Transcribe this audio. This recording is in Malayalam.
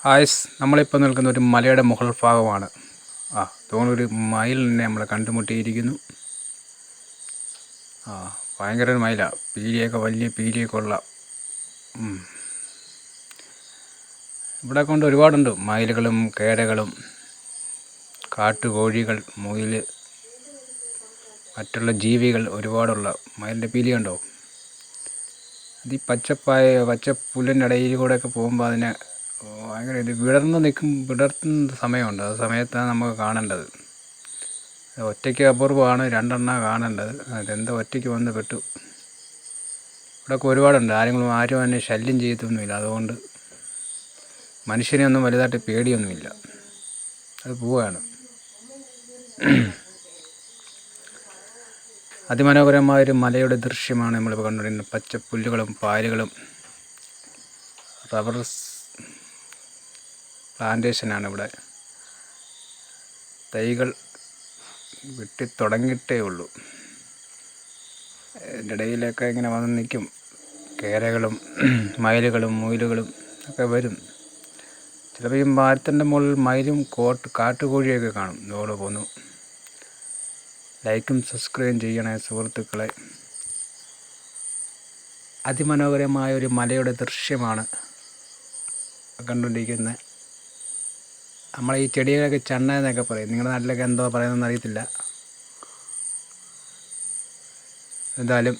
ആയസ് നമ്മളിപ്പോൾ നിൽക്കുന്ന ഒരു മലയുടെ മുകൾ ഭാഗമാണ്. തോന്നൊരു മയിലിനെ നമ്മൾ കണ്ടുമുട്ടിയിരിക്കുന്നു. ഭയങ്കര ഒരു മയിലാണ്. പീലിയൊക്കെ വലിയ പീലിയൊക്കെ ഉള്ള. ഇവിടെ കൊണ്ട് ഒരുപാടുണ്ട്. മയിലുകളും കേരകളും കാട്ടുകോഴികൾ, മുയൽ, മറ്റുള്ള ജീവികൾ ഒരുപാടുള്ള. മയിലിൻ്റെ പീലി കണ്ടോ? അത് ഈ പച്ച പുല്ലിൻ്റെ ഇടയിൽ കൂടെയൊക്കെ പോകുമ്പോൾ അതിനെ ഭയങ്കര വിടർത്തുന്ന സമയമുണ്ട്. ആ സമയത്താണ് നമുക്ക് കാണേണ്ടത്. ഒറ്റയ്ക്ക് അപൂർവമാണ്, രണ്ടെണ്ണം കാണേണ്ടത്. അതെന്താ ഒറ്റയ്ക്ക് വന്ന് പെട്ടു. ഇവിടെയൊക്കെ ഒരുപാടുണ്ട്. ആരും എന്നെ ശല്യം ചെയ്യത്തൊന്നുമില്ല. അതുകൊണ്ട് മനുഷ്യനെയൊന്നും വലുതായിട്ട് പേടിയൊന്നുമില്ല. അത് പോവുകയാണ്. അതിമനോഹരമായൊരു മലയുടെ ദൃശ്യമാണ് നമ്മളിപ്പോൾ കണ്ടുകൊണ്ടിരിക്കുന്നത്. പച്ചപ്പുല്ലുകളും പായലുകളും റബ്ബർ പ്ലാന്റേഷനാണ് ഇവിടെ. തൈകൾ വെട്ടിത്തുടങ്ങിയിട്ടേ ഉള്ളൂ. ഇതിൻ്റെ ഇടയിലൊക്കെ ഇങ്ങനെ വന്ന് നിൽക്കും. കേരകളും മയിലുകളും മുയലുകളും ഒക്കെ വരും. ചിലപ്പോൾ ഈ മരത്തിൻ്റെ മുകളിൽ മയിലും കാട്ടുകോഴിയൊക്കെ കാണും. ഇതോടെ പോന്നു. ലൈക്കും സബ്സ്ക്രൈബും ചെയ്യണേ സുഹൃത്തുക്കളെ. അതിമനോഹരമായ ഒരു മലയുടെ ദൃശ്യമാണ് കണ്ടുകൊണ്ടിരിക്കുന്നത്. നമ്മൾ ഈ ചെടികളൊക്കെ ചണ്ണ എന്നൊക്കെ പറയും. നിങ്ങളുടെ നാട്ടിലൊക്കെ എന്തോ പറയുന്നതെന്ന് അറിയത്തില്ല. എന്തായാലും